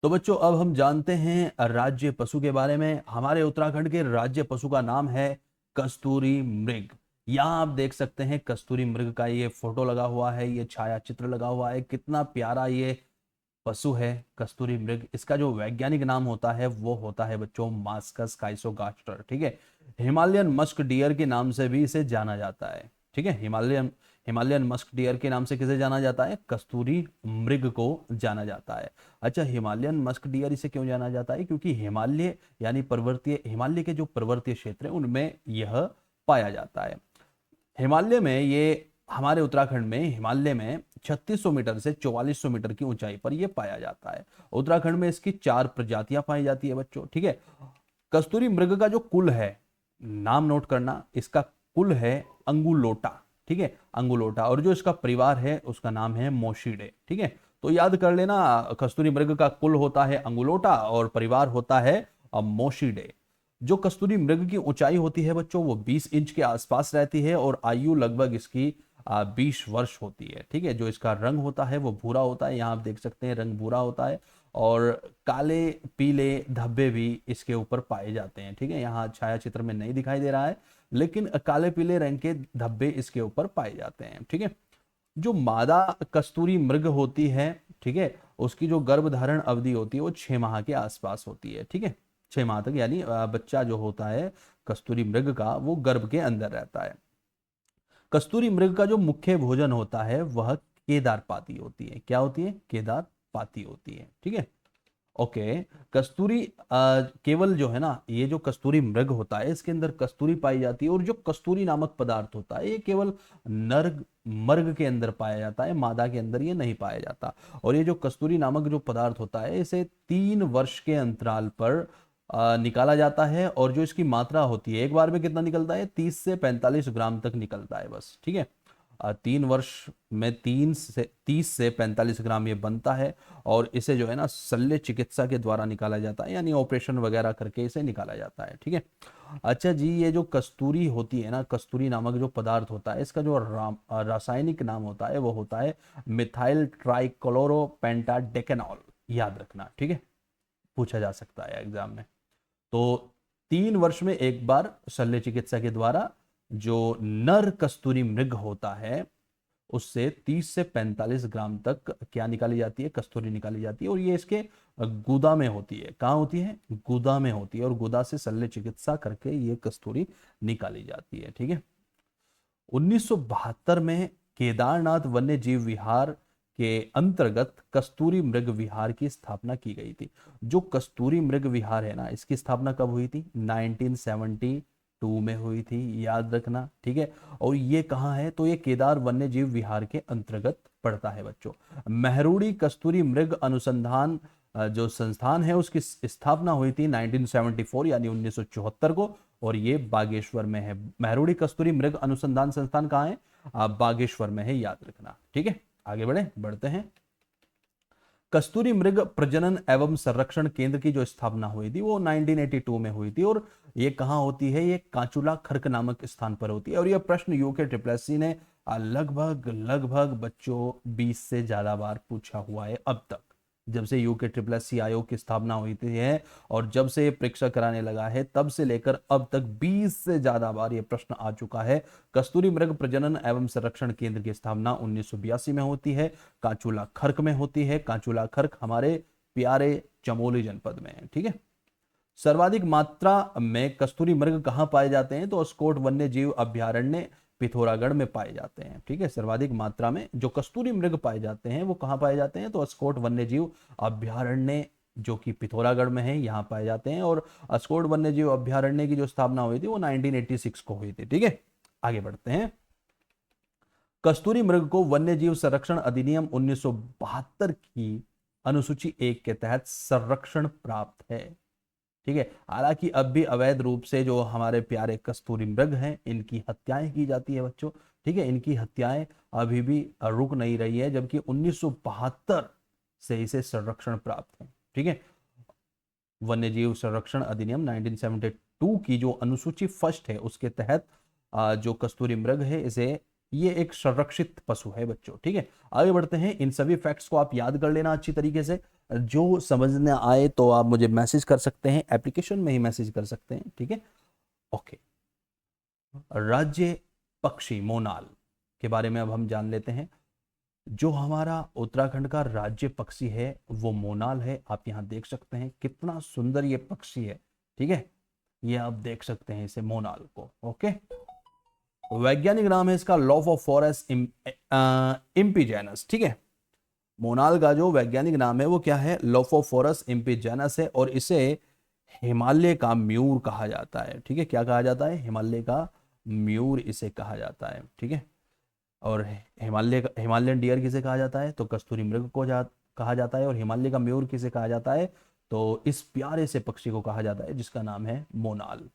तो बच्चों अब हम जानते हैं राज्य पशु के बारे में। हमारे उत्तराखंड के राज्य पशु का नाम है कस्तूरी मृग। यहाँ आप देख सकते हैं कस्तूरी मृग का ये फोटो लगा हुआ है, ये छाया चित्र लगा हुआ है। कितना प्यारा ये पशु है कस्तूरी मृग। इसका जो वैज्ञानिक नाम होता है वो होता है बच्चों मास्कस काइसोगास्टर। ठीक है, हिमालयन मस्क डियर के नाम से भी इसे जाना जाता है। ठीक है, हिमालयन हिमालयन मस्क डियर के नाम से किसे जाना जाता है? कस्तूरी मृग को जाना जाता है। अच्छा, हिमालयन मस्क डियर इसे क्यों जाना जाता है? क्योंकि हिमालय यानी पर्वतीय, हिमालय के जो पर्वतीय क्षेत्र है उनमें यह पाया जाता है। हिमालय में ये, हमारे उत्तराखंड में हिमालय में 3600 मीटर से 4400 मीटर की ऊंचाई पर यह पाया जाता है। उत्तराखंड में इसकी 4 प्रजातियां पाई जाती है बच्चों। ठीक है, कस्तूरी मृग का जो कुल है, नाम नोट करना, इसका कुल है अंगुलोटा। ठीक है, अंगुलोटा। और जो इसका परिवार है उसका नाम है मोशिडे। ठीक है, तो याद कर लेना, कस्तूरी मृग का कुल होता है अंगुलोटा और परिवार होता है मोशिडे। जो कस्तूरी मृग की ऊंचाई होती है बच्चों वो 20 इंच के आसपास रहती है और आयु लगभग इसकी 20 वर्ष होती है। ठीक है, जो इसका रंग होता है वो भूरा होता है। यहाँ आप देख सकते हैं रंग भूरा होता है और काले पीले धब्बे भी इसके ऊपर पाए जाते हैं। ठीक है, यहाँ छाया चित्र में नहीं दिखाई दे रहा है लेकिन काले पीले रंग के धब्बे इसके ऊपर पाए जाते हैं। ठीक है, जो मादा कस्तूरी मृग होती है, ठीक है, उसकी जो गर्भधारण अवधि होती है वो 6 माह के आसपास होती है। ठीक है, 6 माह तक, यानी बच्चा जो होता है कस्तूरी मृग का वो गर्भ के अंदर रहता है। कस्तूरी मृग का जो मुख्य भोजन होता है वह केदार पाती होती है। क्या होती है? केदार पाती होती है। ठीक है, ओके। कस्तूरी केवल जो है ना, ये जो कस्तूरी मृग होता है इसके अंदर कस्तूरी पाई जाती है और जो कस्तूरी नामक पदार्थ होता है ये केवल नर मर्ग के अंदर पाया जाता है, मादा के अंदर ये नहीं पाया जाता। और ये जो कस्तूरी नामक जो पदार्थ होता है इसे 3 वर्ष के अंतराल पर निकाला जाता है। और जो इसकी मात्रा होती है एक बार में कितना निकलता है? 30 से 45 ग्राम तक निकलता है बस। ठीक है, 3 वर्ष में 30 से 45 ग्राम ये बनता है और इसे जो है ना शल्य चिकित्सा के द्वारा निकाला जाता है, यानी ऑपरेशन वगैरह करके इसे निकाला जाता है। ठीक है, अच्छा जी, ये जो कस्तूरी होती है ना, कस्तूरी नामक जो पदार्थ होता है इसका जो रासायनिक नाम होता है वो होता है मिथाइल ट्राइक्लोरोपेंटाडेकेनॉल। याद रखना, ठीक है, पूछा जा सकता है एग्जाम में। तो 3 वर्ष में एक बार शल्य चिकित्सा के द्वारा जो नर कस्तूरी मृग होता है उससे 30 से 45 ग्राम तक क्या निकाली जाती है? कस्तूरी निकाली जाती है। और ये इसके गुदा में होती है। कहाँ होती है? गुदा में होती है और गुदा से शल्य चिकित्सा करके ये कस्तूरी निकाली जाती है। ठीक है, 1972 में केदारनाथ वन्य जीव विहार के अंतर्गत कस्तूरी मृग विहार की स्थापना की गई थी। जो कस्तूरी मृग विहार है ना, इसकी स्थापना कब हुई थी? 1972 में हुई थी, याद रखना। ठीक है, और ये कहाँ है? तो ये केदार वन्य जीव विहार के अंतर्गत पड़ता है बच्चों। महरूड़ी कस्तूरी मृग अनुसंधान जो संस्थान है उसकी स्थापना हुई थी 1974 यानी 1974 को, और ये बागेश्वर में है। महरूड़ी कस्तूरी मृग अनुसंधान संस्थान कहाँ है? बागेश्वर में है, याद रखना। ठीक है, आगे बढ़ते हैं। कस्तूरी मृग प्रजनन एवं संरक्षण केंद्र की जो स्थापना हुई थी वो 1982 में हुई थी और ये कहाँ होती है? ये कांचुला खर्क नामक स्थान पर होती है। और ये प्रश्न यूके ट्रिपल ने लगभग लगभग बच्चों 20 से ज्यादा बार पूछा हुआ है अब तक, जब से यूके ट्रिपल आयोग की स्थापना हुई थी है और जब से ये परीक्षा कराने लगा है तब से लेकर अब तक 20 से ज्यादा बार ये प्रश्न आ चुका है। कस्तूरी मृग प्रजनन एवं संरक्षण केंद्र की स्थापना 1982 में होती है, कांचुला खर्क में होती है। कांचुला खर्क हमारे प्यारे चमोली जनपद में है। ठीक है, सर्वाधिक मात्रा में कस्तूरी मृग कहाँ पाए जाते हैं? तो अस्कोट वन्य जीव अभ्यारण्य पिथौरागढ़ में पाए जाते हैं। ठीक है, सर्वाधिक मात्रा में जो कस्तूरी मृग पाए जाते हैं वो कहाँ पाए जाते हैं? तो अस्कोट वन्य जीव अभ्यारण्य जो कि पिथौरागढ़ में है यहाँ पाए जाते हैं। और अस्कोट वन्य जीव अभ्यारण्य की जो स्थापना हुई थी वो 1986 को हुई थी। ठीक है, आगे बढ़ते हैं। कस्तूरी मृग को वन्य जीव संरक्षण अधिनियम 1972 की अनुसूची 1 के तहत संरक्षण प्राप्त है। ठीक है, हालांकि अब भी अवैध रूप से जो हमारे प्यारे कस्तूरी मृग हैं इनकी हत्याएं की जाती है बच्चों। ठीक है, इनकी हत्याएं अभी भी रुक नहीं रही है, जबकि 1972 से इसे संरक्षण प्राप्त है। ठीक है, वन्यजीव संरक्षण अधिनियम 1972 की जो अनुसूची फर्स्ट है उसके तहत जो कस्तूरी मृग है इसे ये एक संरक्षित पशु है बच्चों। ठीक है, आगे बढ़ते हैं। इन सभी फैक्ट्स को आप याद कर लेना अच्छी तरीके से। जो समझने आए तो आप मुझे मैसेज कर सकते हैं, एप्लीकेशन में ही मैसेज कर सकते हैं। ठीक है, ओके। राज्य पक्षी मोनाल के बारे में अब हम जान लेते हैं। जो हमारा उत्तराखंड का राज्य पक्षी है वो मोनाल है। आप यहां देख सकते हैं कितना सुंदर ये पक्षी है। ठीक है, ये आप देख सकते हैं इसे मोनाल को। ओके, वैज्ञानिक नाम है इसका लॉफ ऑफ फॉरेस्ट इम्पीजेनस। ठीक है, मोनाल का जो वैज्ञानिक नाम है वो क्या है? लोफोफोरस इम्पीजेनस है, और इसे हिमालय का म्यूर कहा जाता है। ठीक है, क्या कहा जाता है? हिमालय का म्यूर इसे कहा जाता है। ठीक है, और हिमालयन डियर किसे कहा जाता है? तो कस्तूरी मृग को कहा जाता है। और हिमालय का म्यूर किसे कहा जाता है? तो इस प्यारे से पक्षी को कहा जाता है जिसका नाम है मोनाल।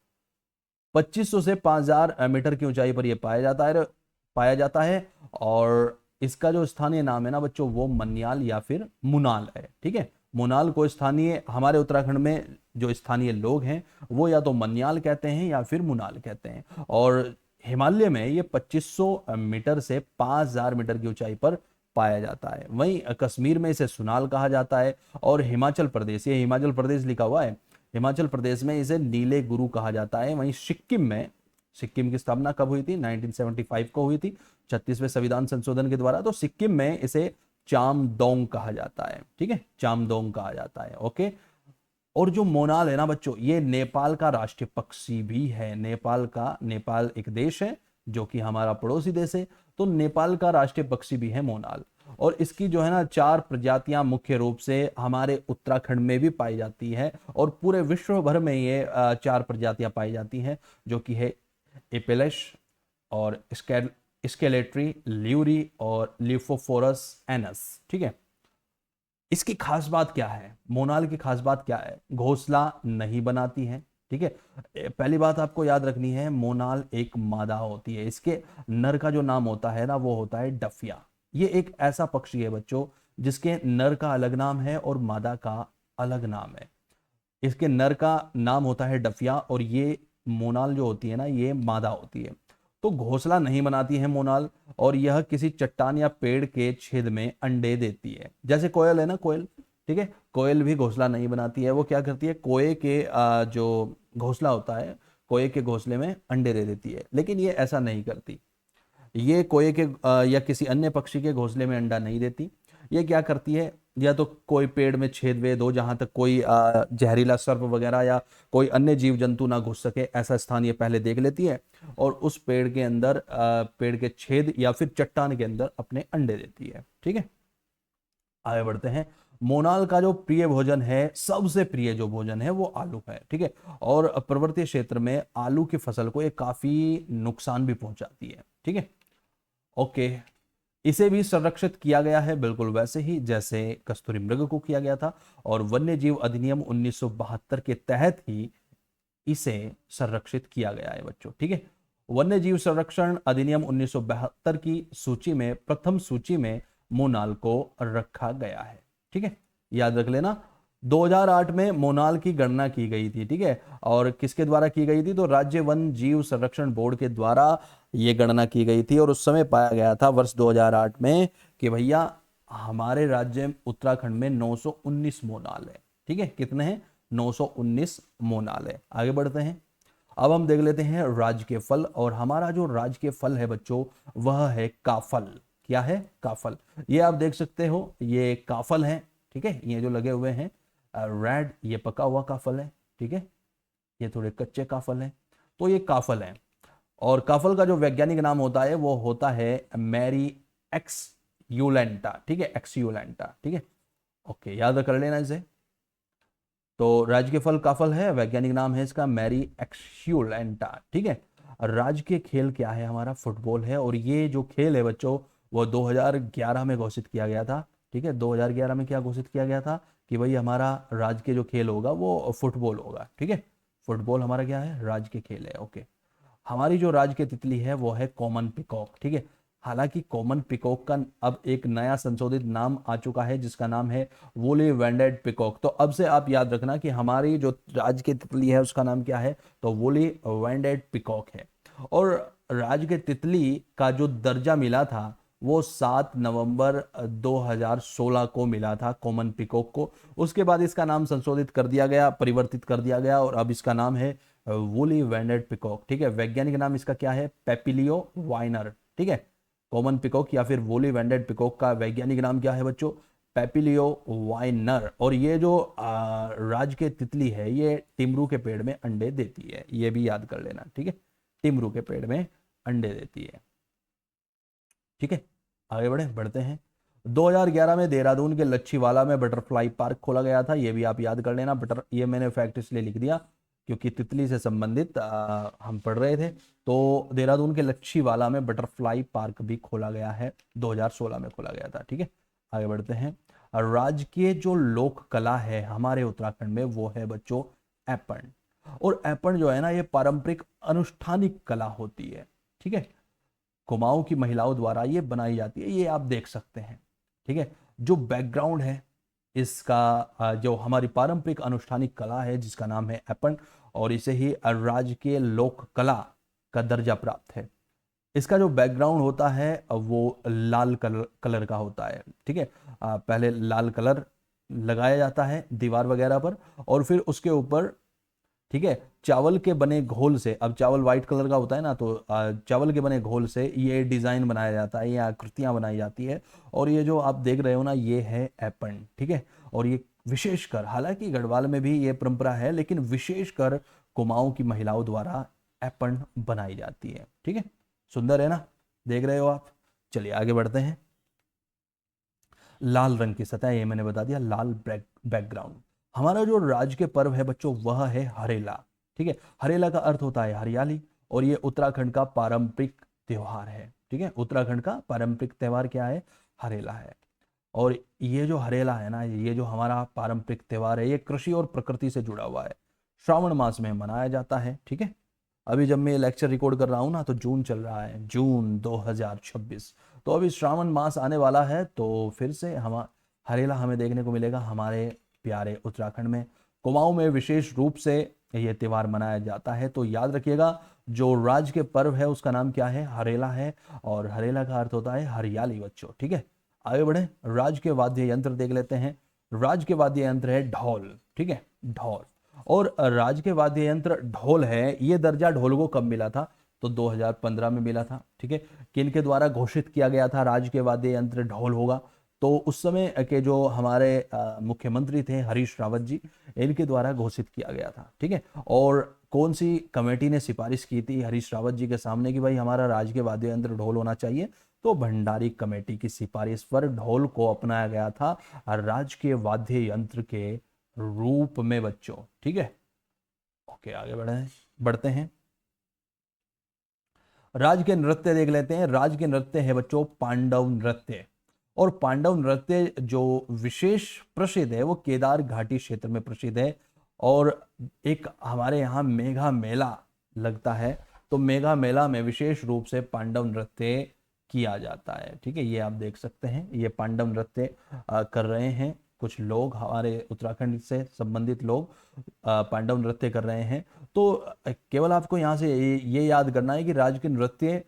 2500 से 5000 मीटर की ऊंचाई पर यह पाया जाता है। और इसका जो स्थानीय नाम है ना बच्चों, वो मन्याल या फिर मुनाल है। ठीक है, मुनाल को स्थानीय, हमारे उत्तराखंड में जो स्थानीय लोग हैं वो या तो मन्याल कहते हैं या फिर मुनाल कहते हैं। और हिमालय में ये 2500 मीटर से 5000 मीटर की ऊंचाई पर पाया जाता है। वहीं कश्मीर में इसे सुनाल कहा जाता है। और हिमाचल प्रदेश, ये हिमाचल प्रदेश लिखा हुआ है, हिमाचल प्रदेश में इसे नीले गुरु कहा जाता है। वहीं सिक्किम की स्थापना कब हुई थी? 1975 को हुई थी, 36वें संविधान संशोधन के द्वारा। तो सिक्किम में इसे चामडोंग कहा जाता है। ठीक है, चामडोंग कहा जाता है। ओके, और जो मोनाल है ना बच्चों, ये नेपाल का राष्ट्रीय पक्षी भी है। नेपाल एक देश है जो कि हमारा पड़ोसी देश है, तो नेपाल का राष्ट्रीय पक्षी भी है मोनाल। और इसकी जो है ना 4 प्रजातियां मुख्य रूप से हमारे उत्तराखंड में भी पाई जाती है, और पूरे विश्व भर में ये 4 प्रजातियां पाई जाती हैं, जो कि है एपेलस और स्केलेट्री, ल्यूरी और लिफोफोरस एनस। ठीक है, इसकी खास बात क्या है? मोनाल की खास बात क्या है? घोंसला नहीं बनाती है। ठीक है, पहली बात आपको याद रखनी है, मोनाल एक मादा होती है। इसके नर का जो नाम होता है ना वो होता है डफिया। ये एक ऐसा पक्षी है बच्चों जिसके नर का अलग नाम है और मादा का अलग नाम है। इसके नर का नाम होता है डफिया, और ये मोनाल जो होती है ना ये मादा होती है। तो घोंसला नहीं बनाती है मोनाल, और यह किसी चट्टान या पेड़ के छेद में अंडे देती है। जैसे कोयल है ना, कोयल, ठीक है, कोयल भी घोंसला नहीं बनाती है। वो क्या करती है? कोए के जो घोंसला होता है, कोए के घोंसले में अंडे दे देती है। लेकिन ये ऐसा नहीं करती। ये कोए के या किसी अन्य पक्षी के घोंसले में अंडा नहीं देती। ये क्या करती है? या तो कोई पेड़ में छेद वेद हो जहां तक कोई जहरीला सर्प वगैरह या कोई अन्य जीव जंतु ना घुस सके, ऐसा स्थान ये पहले देख लेती है, और उस पेड़ के अंदर पेड़ के छेद या फिर चट्टान के अंदर अपने अंडे देती है। ठीक है, आगे बढ़ते हैं। मोनाल का जो प्रिय भोजन है, सबसे प्रिय जो भोजन है वो आलू है। ठीक है, और पर्वतीय क्षेत्र में आलू की फसल को ये काफी नुकसान भी पहुंचाती है। ठीक है, ओके, इसे भी संरक्षित किया गया है बिल्कुल वैसे ही जैसे कस्तूरी मृग को किया गया था, और वन्य जीव अधिनियम 1972 के तहत ही इसे संरक्षित किया गया है बच्चों। ठीक है, वन्य जीव संरक्षण अधिनियम 1972 की सूची में, प्रथम सूची में मोनाल को रखा गया है। ठीक है, याद रख लेना। 2008 में मोनाल की गणना की गई थी। ठीक है, और किसके द्वारा की गई थी? तो राज्य वन जीव संरक्षण बोर्ड के द्वारा ये गणना की गई थी, और उस समय पाया गया था वर्ष 2008 में कि भैया हमारे राज्य उत्तराखंड में 919 मोनाल है। ठीक है, कितने हैं? 919 मोनाल है। आगे बढ़ते हैं। अब हम देख लेते हैं राज के फल, और हमारा जो राज के फल है बच्चों वह है काफल। क्या है? काफल। ये आप देख सकते हो, ये काफल है। ठीक है, ये जो लगे हुए हैं रेड, ये पका हुआ काफल है। ठीक है, ये थोड़े कच्चे काफल हैं। तो ये काफल है, और काफल का जो वैज्ञानिक नाम होता है वो होता है मैरी एक्स यूलेंटा। ठीक है, एक्स यूलेंटा। ठीक है, ओके, याद कर लेना इसे। तो राज के फल काफल है, वैज्ञानिक नाम है इसका मैरी एक्स्यूलेंटा। ठीक है, राज के खेल क्या है? हमारा फुटबॉल है, और ये जो खेल है बच्चों वो 2011 में घोषित किया गया था। ठीक है, 2011 में क्या घोषित किया गया था कि भाई हमारा राज के जो खेल होगा वो फुटबॉल होगा। ठीक है, फुटबॉल हमारा क्या है? राज के खेल है। ओके, हमारी जो राज की तितली है वो है कॉमन पिकॉक। ठीक है, हालांकि कॉमन पिकॉक का अब एक नया संशोधित नाम आ चुका है जिसका नाम है वोली वेंडेड पिकॉक। तो अब से आप याद रखना कि हमारी जो राज की तितली है उसका नाम क्या है? तो वोली वेंडेड पिकॉक है। और राज के तितली का जो दर्जा मिला था वो 7 नवंबर 2016 को मिला था कॉमन पिकॉक को। उसके बाद इसका नाम संशोधित कर दिया गया, परिवर्तित कर दिया गया और अब इसका नाम है वूली वेंडेड पिकॉक। ठीक है, वैज्ञानिक नाम इसका क्या है? पेपिलियो वाइनर। ठीक है, कॉमन पिकॉक या फिर वूली वेंडेड पिकॉक का वैज्ञानिक नाम क्या है बच्चों? पेपिलियो वाइनर। और ये जो राज के तितली है ये टिमरू के पेड़ में अंडे देती है, ये भी याद कर लेना। ठीक है, टिमरू के पेड़ में अंडे देती है। ठीक है, आगे बढ़ते हैं। 2011 में देहरादून के लच्छीवाला में बटरफ्लाई पार्क खोला गया था, ये भी आप याद कर लेना। ये मैंने फैक्ट इसलिए लिख दिया क्योंकि तितली से संबंधित हम पढ़ रहे थे। तो देहरादून के लच्छीवाला में बटरफ्लाई पार्क भी खोला गया है, 2016 में खोला गया था। ठीक है, आगे बढ़ते हैं। राजकीय जो लोक कला है हमारे उत्तराखंड में वो है बच्चों ऐपण। और ऐपण जो है ना ये पारंपरिक अनुष्ठानिक कला होती है। ठीक है, कुमाऊं की महिलाओं द्वारा ये बनाई जाती है, ये आप देख सकते हैं। ठीक है, जो बैकग्राउंड है इसका, जो हमारी पारंपरिक अनुष्ठानिक कला है जिसका नाम है ऐपण, और इसे ही राजकीय लोक कला का दर्जा प्राप्त है। इसका जो बैकग्राउंड होता है वो लाल कलर का होता है। ठीक है, पहले लाल कलर लगाया जाता है दीवार वगैरह पर और फिर उसके ऊपर, ठीक है, चावल के बने घोल से, अब चावल व्हाइट कलर का होता है ना, तो चावल के बने घोल से ये डिजाइन बनाया जाता है, ये आकृतियां बनाई जाती है। और ये जो आप देख रहे हो ना ये है ऐपण। ठीक है, और ये विशेषकर, हालांकि गढ़वाल में भी ये परंपरा है लेकिन विशेषकर कुमाऊं की महिलाओं द्वारा ऐपण बनाई जाती है। ठीक है, सुंदर है ना, देख रहे हो आप। चलिए आगे बढ़ते हैं। लाल रंग की सतह, ये मैंने बता दिया, लाल बैकग्राउंड। हमारा जो राज्य के पर्व है बच्चों वह है हरेला। ठीक है, हरेला का अर्थ होता है हरियाली और ये उत्तराखंड का पारंपरिक त्योहार है। ठीक है, उत्तराखंड का पारंपरिक त्योहार क्या है? हरेला है। और ये जो हरेला है ना, ये जो हमारा पारंपरिक त्योहार है ये कृषि और प्रकृति से जुड़ा हुआ है, श्रावण मास में मनाया जाता है। ठीक है, अभी जब मैं लेक्चर रिकॉर्ड कर रहा हूँ ना तो जून चल रहा है, जून 2026। तो अभी श्रावण मास आने वाला है तो फिर से हम हरेला हमें देखने को मिलेगा हमारे प्यारे उत्तराखंड में। कुमाऊं में विशेष रूप से यह त्योहार मनाया जाता है। तो याद रखिएगा जो राज्य के पर्व है उसका नाम क्या है? हरेला है। और हरेला का अर्थ होता है हरियाली बच्चों। ठीक है, आगे बढ़े। राज्य के वाद्य यंत्र देख लेते हैं। राज्य के वाद्य यंत्र है ढोल। ठीक है, ढोल। और राज्य के वाद्य यंत्र ढोल है, ये दर्जा ढोल को कब मिला था? तो 2015 में मिला था। ठीक है, किन के द्वारा घोषित किया गया था राज्य के वाद्य यंत्र ढोल होगा? तो उस समय के जो हमारे मुख्यमंत्री थे हरीश रावत जी, इनके द्वारा घोषित किया गया था। ठीक है, और कौन सी कमेटी ने सिफारिश की थी हरीश रावत जी के सामने कि भाई हमारा राज्य के वाद्य यंत्र ढोल होना चाहिए? तो भंडारी कमेटी की सिफारिश पर ढोल को अपनाया गया था राज्य के वाद्य यंत्र के रूप में बच्चों। ठीक है, ओके, आगे बढ़ते हैं। राज्य के नृत्य देख लेते हैं। राज्य के नृत्य है बच्चों पांडव नृत्य। और पांडव नृत्य जो विशेष प्रसिद्ध है वो केदार घाटी क्षेत्र में प्रसिद्ध है। और एक हमारे यहाँ मेघा मेला लगता है, तो मेघा मेला में विशेष रूप से पांडव नृत्य किया जाता है। ठीक है, ये आप देख सकते हैं, ये पांडव नृत्य कर रहे हैं कुछ लोग, हमारे उत्तराखंड से संबंधित लोग पांडव नृत्य कर रहे हैं। तो केवल आपको यहाँ से ये याद करना है कि राज्य के नृत्य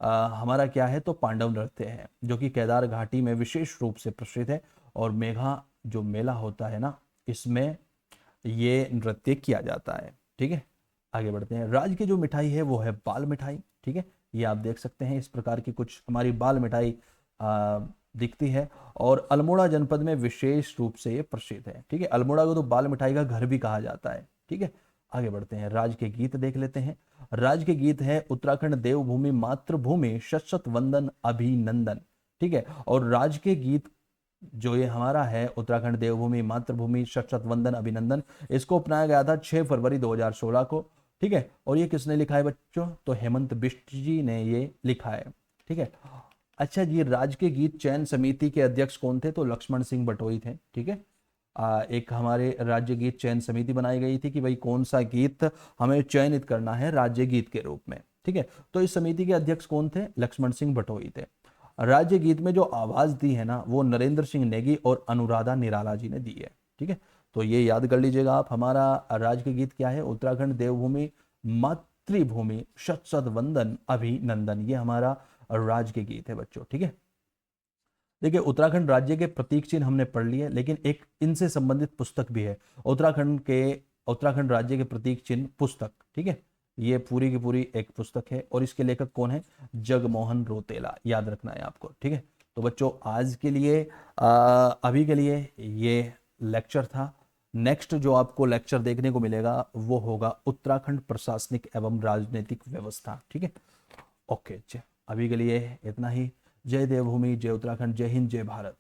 हमारा क्या है? तो पांडव नृत्य है जो कि केदार घाटी में विशेष रूप से प्रसिद्ध है। और मेघा जो मेला होता है ना इसमें ये नृत्य किया जाता है। ठीक है, आगे बढ़ते हैं। राज्य की जो मिठाई है वो है बाल मिठाई। ठीक है, ये आप देख सकते हैं, इस प्रकार की कुछ हमारी बाल मिठाई दिखती है। और अल्मोड़ा जनपद में विशेष रूप से ये प्रसिद्ध है। ठीक है, अल्मोड़ा को तो बाल मिठाई का घर भी कहा जाता है। ठीक है, आगे बढ़ते हैं। राज्य के गीत देख लेते हैं। राज्य के गीत है उत्तराखंड देवभूमि मातृभूमि शत वंदन अभिनंदन। ठीक है, और राज्य के गीत जो ये हमारा है उत्तराखंड देवभूमि मातृभूमि शत वंदन अभिनंदन, इसको अपनाया गया था 6 फरवरी 2016 को। ठीक है, और ये किसने लिखा है बच्चों? तो हेमंत बिष्ट जी ने ये लिखा है। ठीक है, अच्छा जी, राज्य के गीत चयन समिति के अध्यक्ष कौन थे? तो लक्ष्मण सिंह बटोई थे। ठीक है, एक हमारे राज्य गीत चयन समिति बनाई गई थी कि भाई कौन सा गीत हमें चयनित करना है राज्य गीत के रूप में। ठीक है, तो इस समिति के अध्यक्ष कौन थे? लक्ष्मण सिंह बटोई थे। राज्य गीत में जो आवाज दी है ना वो नरेंद्र सिंह नेगी और अनुराधा निराला जी ने दी है। ठीक है, तो ये याद कर लीजिएगा आप। हमारा राज्य के गीत क्या है? उत्तराखंड देवभूमि पितृभूमि शत शत वंदन अभिनंदन, ये हमारा राज्य के गीत है बच्चों। ठीक है, देखिए उत्तराखंड राज्य के प्रतीक चिन्ह हमने पढ़ लिए, लेकिन एक इनसे संबंधित पुस्तक भी है उत्तराखंड राज्य के प्रतीक चिन्ह पुस्तक। ठीक है, ये पूरी की पूरी एक पुस्तक है और इसके लेखक कौन है? जगमोहन रोतेला, याद रखना है आपको। ठीक है, तो बच्चों आज के लिए अभी के लिए ये लेक्चर था। नेक्स्ट जो आपको लेक्चर देखने को मिलेगा वो होगा उत्तराखंड प्रशासनिक एवं राजनीतिक व्यवस्था। ठीक है, ओके, अभी के लिए इतना ही। जय देवभूमि, जय उत्तराखंड, जय हिंद, जय भारत।